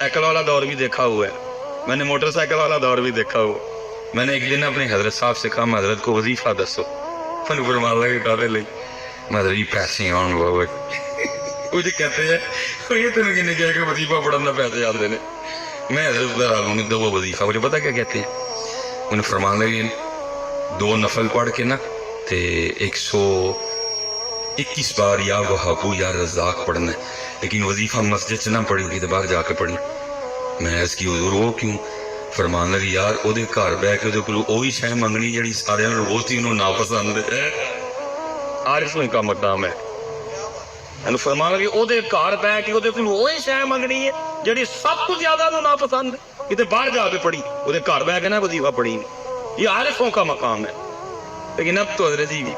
Cycle वाला दौर भी देखा हुआ है, मैंने मोटरसाइकिल वाला दौर भी देखा हुआ। मैंने एक दिन अपने हजरत साहब से कहा, हजरत को वजीफा दसो। फन फरमा लगे काले ले हजरत जी पैसे आने बाबा कुछ कहते हैं ये तेन किन्ने कह के वजीफा पढ़न का पैसे आते हैं। मैं हजरत दो वजीफा, मुझे पता क्या कहते हैं, उन्हें फरमान लगे 2 नफल पढ़ के ना ते 121 बार या वहाबू या रज़ाक पढ़ना है, लेकिन वजीफा मस्जिद च ना पढ़ी तो बाहर जाके पढ़ना। मैं इसकी हुजूर वो क्यों? फरमान लगी यार ओदे घर बह के ओदे कोलों ओही शै मंगनी जिहड़ी सारियां नूं रोज़ ही उन्होंने नापसंद है। आरिफों का मकाम है। फरमान लगी ओदे घर बह के ओदे कोलों ओही शै मंगनी है जिहड़ी सब तो ज्यादा उन्होंने नापसंद है। किते बाहर जाके पढ़ी, ओदे घर बह के ना वजीफा पढ़ी। ये आरिफों का मकाम है। लेकिन अब तो हजरत जी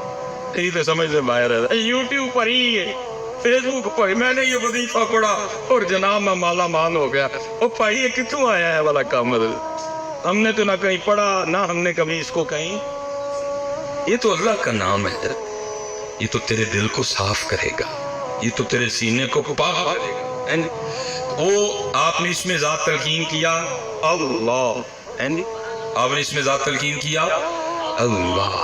यही तो समझ से बाहर है। यूट्यूब पर ही है, फेसबुक पर मैंने ये वजीफा पढ़ा और जनाब मैं माला माल हो गया। ओ भाई ये कितों आया है वाला काम? हमने तो ना कहीं पढ़ा ना हमने कभी इसको कहीं। ये तो अल्लाह का नाम है, ये तो तेरे दिल को साफ करेगा, ये तो तेरे सीने को पाक करेगा। वो आपने इसमें जात तलकीन किया अल्लाह, आपने इसमें जात तलकीन किया अल्लाह।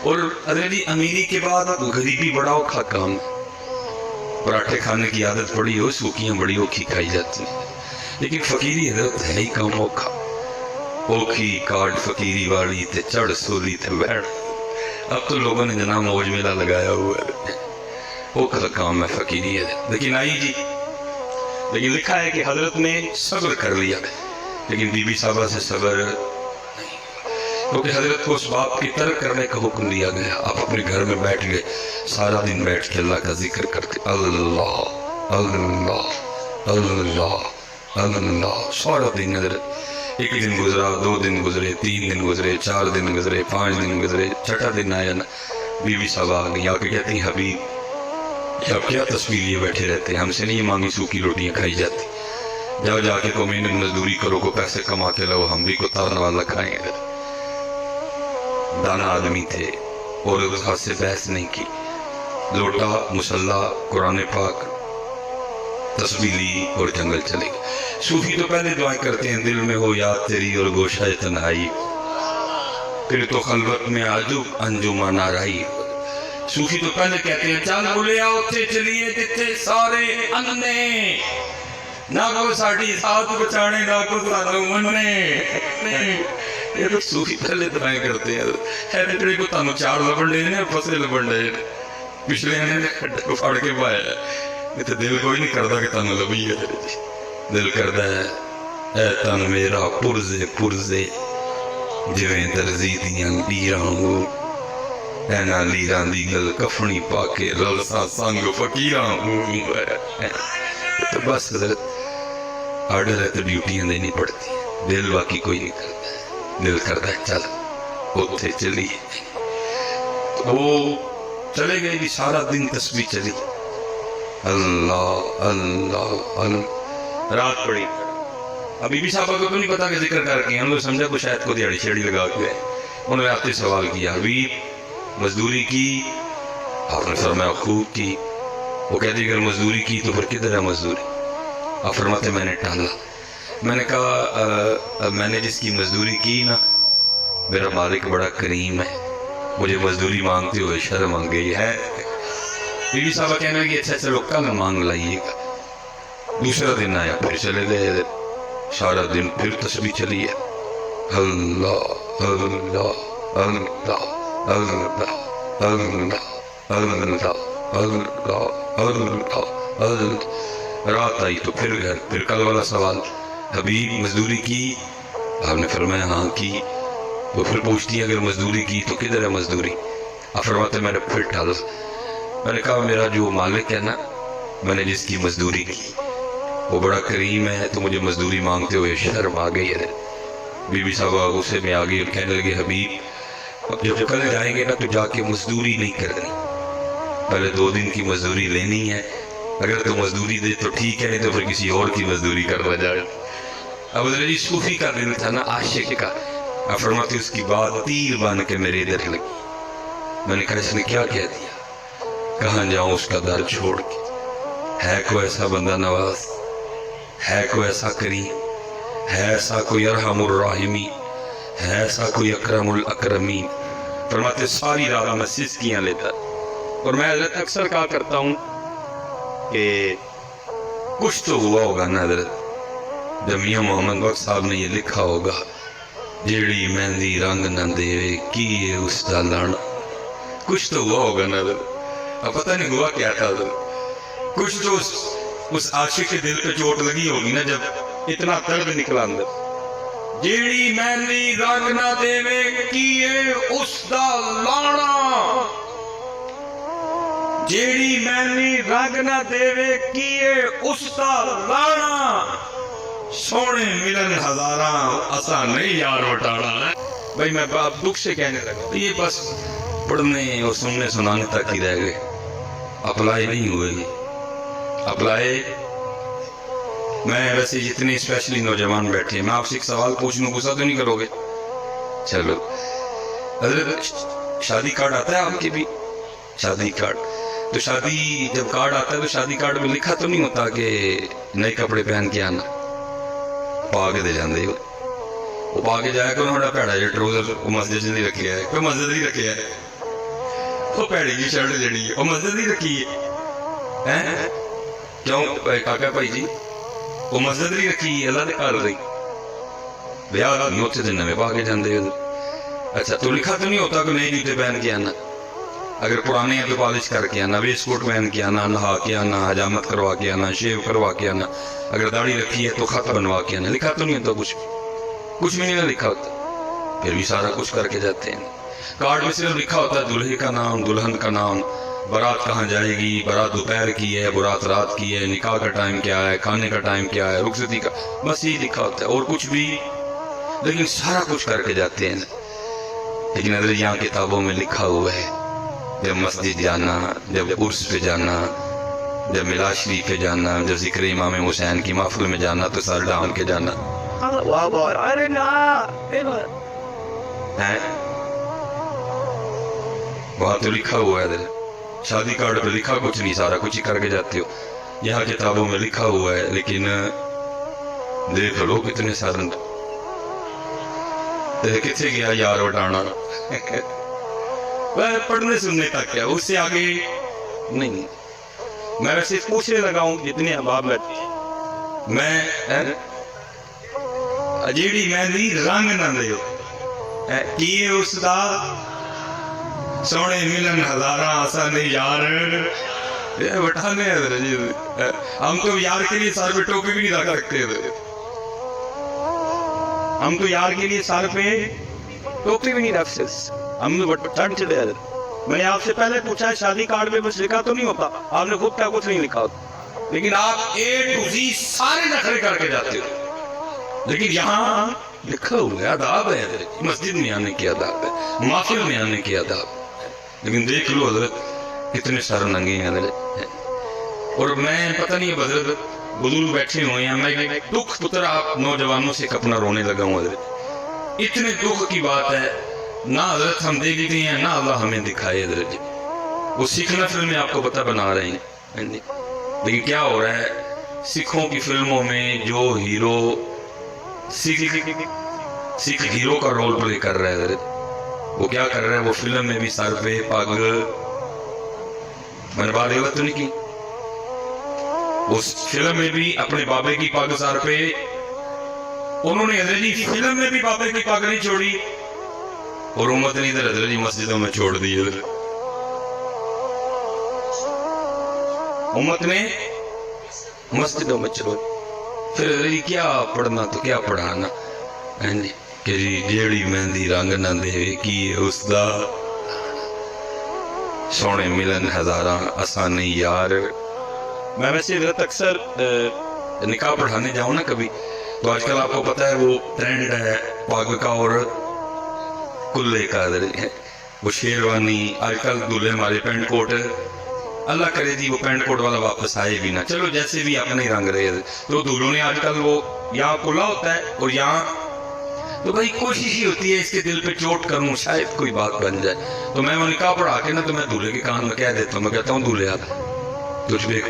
और अरे अमीरी के बाद गरीबी बड़ा औखा काम। पराठे खाने की आदत पड़ी हो, सूखियां बड़ी औखी खाई जाती है, लेकिन फकीरी हजरत है ही कम औखा। औखी काट फकीरी वाली ते चढ़ सोली ते बैठ। अब तो लोगों ने जना मौज मेला लगाया हुआ है, औखा काम है फकीरी है। लेकिन आई जी, लेकिन लिखा है कि हजरत ने सब्र कर लिया, लेकिन बीबी साहबा से सब्र, क्योंकि हजरत को उस बात की तरक करने का हुक्म दिया गया। आप अपने घर में बैठ गए, सारा दिन बैठ के अल्लाह का जिक्र करते अल्लाह अल्लाह अल्लाह अल्लाह सारा दिन। हजरत एक दिन गुजरा, 2 दिन गुजरे, 3 दिन गुजरे, 4 दिन गुजरे, 5 दिन गुजरे, छठा दिन आया ना, बीबी साहब आ गई, आके कहती हबीब अब क्या तस्वीर लिए बैठे रहते हैं, हमसे नहीं मांगी सूखी रोटियां खाई जाती, जाओ जाके को मेहनत मजदूरी करो, को पैसे कमा के लो, हम भी को तारने वाला खाएंगे। दाना आदमी थे और उस हाथ से बहस नहीं की। लोटा, मुसल्ला, कुरान पाक, तस्बीह ली और जंगल चले गए। सूफी तो पहले दुआएं करते हैं, दिल में हो याद तेरी और गोशा तन्हाई, फिर तो खलवत में आजू अंजुमा नाराई। सूफी तो पहले कहते हैं चल बोले आओ थे चलिए जिथे सारे अन्ने, ना को साड़ी साथ बचाने ना को सानू मन्ने। ये तो सूफी पहले दुआएं करते हैं। है तेरे को तानू चार लबड़ ले ने फसे लबड़ ले पिछले ने खड्डे को फाड़ के पाया। नहीं तो दिल कोई नहीं करता कि तानू लभी है, दिल करता है ऐ तन मेरा पुरजे पुरजे जिवें दर्जी दियां लीरां हो, ऐना लीरां दी गल कफनी पाके रलसा संग फकीरां हो। तो बस आर्डर है तो ड्यूटियां देनी पड़ती, दिल बाकी कोई नहीं करता। दिल करता है चल उत्थे चलिए, तो वो चले गए भी। सारा दिन तस्बीह चली अल्लाह अल्लाह अल्लाह। रात पड़ी, अभी भी साहबा को तो नहीं पता कि जिक्र करके हम लोग समझा को शायद को दिहाड़ी छेड़ी लगा के उन्होंने आपसे सवाल किया अभी मजदूरी की? आपने फरमाया खूब की। वो कहती अगर मजदूरी की तो फिर किधर है मजदूरी? आप फरमाते मैंने टाला। मैंने कहा मैंने जिसकी मजदूरी की ना, मेरा मालिक बड़ा करीम है, मुझे मजदूरी मांगते हुए शर्म आ गई है। बीबी साहबा कहने लगी अच्छा चलो कल मांग लाइएगा। दूसरा दिन आया, फिर चले गए। सारा दिन फिर तस्बीह चली है अल्लाह अल्लाह अल्लाह अल्लाह अल्लाह अल्लाह अल्लाह अल्लाह अल्लाह। रात आई तो फिर घर, फिर कल वाला सवाल हबीब मजदूरी की? आपने फरमाया हाँ की। वो फिर पूछती है अगर मजदूरी की तो किधर है मजदूरी? आप फरमाते मैंने फिर टाला। मैंने कहा मेरा जो मालिक है ना, मैंने जिसकी मजदूरी की वो बड़ा करीम है, तो मुझे मजदूरी मांगते हुए शर्म आ गई है। बीबी साहबा गुस्से में आ गई और कहने लगे हबीब जब कल जाएंगे ना तो जाके मजदूरी नहीं करनी, पहले 2 दिन की मजदूरी लेनी है। अगर तो मजदूरी दे तो ठीक है, नहीं तो फिर किसी और की मजदूरी करना जाए। अब जी सूफी का दिल था ना, आशिक का। अब फरमाती उसकी बात तीर बन के मेरे इधर लगी। मैंने कहा इसने क्या कह दिया? कहाँ जाऊं उसका दर छोड़ के? है कोई ऐसा बंदा नवाज, ہے کوئی ایسا کریم, ہے ایسا کوئی ارحم الراحمی, ہے ایسا کوئی اکرم الاکرمین. فرماتے ساری رات میں سسکیاں لیتا. اور میں حضرت اکثر کہا کرتا ہوں کہ کچھ تو ہوا ہوگا نا حضرت جب میاں محمد بخش صاحب نے یہ لکھا ہوگا, جیڑی مہندی رنگ نہ دے کی اس دا لانا. کچھ تو ہوا ہوگا نا حضرت. اب پتہ نہیں ہوا کیا تھا حضرت. کچھ تو اس عاشق کے دل پہ چوٹ لگی ہوگی نا جب اتنا درد نکلا اندر. جیڑی مہندی رنگ نہ دے کی اس دا لانا, جیڑی مہندی رنگ نہ دے کی اس دا لانا, سونے ملن ہزاراں اسا نہیں یار وٹانا. بھائی میں دکھ سے کہنے لگا, یہ بس پڑھنے اور سننے سنانے تک ہی رہ گئے, اپلائی نہیں ہوئے. اپلائی میں ویسے جتنے اسپیشلی نوجوان بیٹھے ہیں, میں آپ سے ایک سوال پوچھنے غصہ تو نہیں کرو گے؟ چلو حضرت شادی کارڈ آتا ہے آپ کے بھی؟ شادی کارڈ تو شادی جب کارڈ آتا ہے تو شادی کارڈ میں لکھا تو نہیں ہوتا کہ نئے کپڑے پہن کے آنا؟ پا کے دے جاندے ہو. وہ پا کے جایا کہ انہوں نے پیڑا جا ٹروزر وہ مسجد نہیں رکھیا ہے, کوئی مسجد نہیں رکھیا ہے. وہ پیڑی کی شرٹ جڑی ہے وہ مسجد نہیں رکھی ہے. کیوں کاکا بھائی جی وہ مسجد نہیں رکھی, اللہ نے کار رہی بیاہ نہیں ہوتے تھے نویں پا کے جاندے. اچھا تو لکھا تو نہیں ہوتا کہ نئے جوتے پہن کے آنا, اگر پرانے ہیں تو پالش کر کے آنا, ویسٹ کوٹ پہن کے آنا, نہا کے آنا, حجامت کروا کے آنا, شیو کروا کے آنا, اگر داڑھی رکھی ہے تو خط بنوا کے آنا. لکھا تو نہیں ہوتا کچھ بھی نہیں لکھا ہوتا, پھر بھی سارا کچھ کر کے جاتے ہیں. کارڈ میں صرف لکھا ہوتا ہے دلہے کا نام, دلہن کا نام, بارات کہاں جائے گی, بارات دوپہر کی ہے, بارات رات کی ہے, نکاح کا ٹائم کیا ہے, کھانے کا ٹائم کیا ہے, رخصتی کا, بس یہی لکھا ہوتا ہے اور کچھ بھی. لیکن سارا کچھ کر کے جاتے ہیں. لیکن اگر یہاں کتابوں میں لکھا ہوا ہے جب مسجد جانا, جب عرس پہ جانا, جب میلاد شریف پہ جانا, جب ذکر امام حسین کی محفل میں جانا تو سر ڈھانپ کے جانا. وہاں تو لکھا ہوا ہے ادھر شادی کارڈ پہ لکھا کچھ نہیں, سارا کچھ ہی کر کے جاتے ہو. یہاں کتابوں میں لکھا ہوا ہے لیکن دیکھ لو کتنے سارے کتنے گیا یار وٹانا. پڑھنے سننے تک کیا, اس سے آگے نہیں. میں ویسے پوچھنے لگا ہوں جتنے احباب بیٹھے ہیں, میں جیڑی مہندی رنگ نہ دے کیے اس دا سونے ملن ہزاراں اسا نہیں یار وٹانے. ہم تو یار کے لیے سر پہ ٹوپی بھی نہیں رکھ سکتے, ہم تو یار کے لیے سر پہ ٹوپی بھی نہیں رکھ سکتے, ہم ٹھنڈ چلے. میں نے آپ سے پہلے پوچھا ہے شادی کارڈ میں بس لکھا تو نہیں ہوتا, آپ نے خود کیا کچھ نہیں لکھا ہوتا, لیکن آپ اے ٹو زی سارے نخرے کر کے جاتے ہو. لیکن یہاں لکھا ہوا ہے آداب ہے, مسجد میں آنے کی آداب ہے, محفل میں آنے کی آداب ہے. لیکن دیکھ لو حضرت کتنے سارے ننگے ہیں حضرت. اور میں پتہ نہیں حضرت بزرگ بیٹھے ہوئے ہیں, میں دکھ پتر آپ نوجوانوں سے اپنا رونے لگا ہوں حضرت. اتنے دکھ کی بات ہے, نہ حضرت ہم دیکھتے ہیں نہ اللہ ہمیں دکھائے حضرت. وہ سیکھنا فلمیں آپ کو پتہ بنا رہے ہیں, لیکن کیا ہو رہا ہے سکھوں کی فلموں میں جو ہیرو سکھ ہیرو کا رول پلے کر رہا ہے حضرت, وہ کیا کر رہا ہے, وہ فلم میں بھی سر پہ پگ بنوا دے گا تو نہیں کی, اس فلم میں بھی اپنے بابے کی پگ سر پہ, انہوں نے حضرت جی فلم میں بھی بابے کی پگ نہیں چھوڑی اور امت نے ادھر حضرت جی مسجدوں میں چھوڑ دی. امت نے مسجدوں میں چھوڑ, پھر حضرت جی کیا پڑھنا تو کیا پڑھانا کہ جی جیڑی مہندی رنگ نہ دے کی اس دا سونے ملن ہزاراں اسا نہیں یار. میں ویسے حضرت اکثر نکاح پڑھانے جاؤں نا کبھی, تو آج کل آپ کو پتہ ہے وہ ٹرینڈ ہے پاگ کا اور کلے کا, وہ شیروانی. آج کل دلہے ہمارے پینٹ کوٹ, اللہ کرے جی وہ پینٹ کوٹ والا واپس آئے بھی نہ, چلو جیسے بھی اپنے ہی رنگ رہے. تو دلہوں نے آج کل وہ یہاں کلا ہوتا ہے اور یہاں, تو بھائی کوشش ہی ہوتی ہے اس کے دل پہ چوٹ کروں شاید کوئی بات بن جائے. تو میں وہ نکاح پڑھا کے نا تو میں دولہے کے کان میں کہہ دیتا ہوں, میں کہتا ہوں دولہے آتا تجھ پہ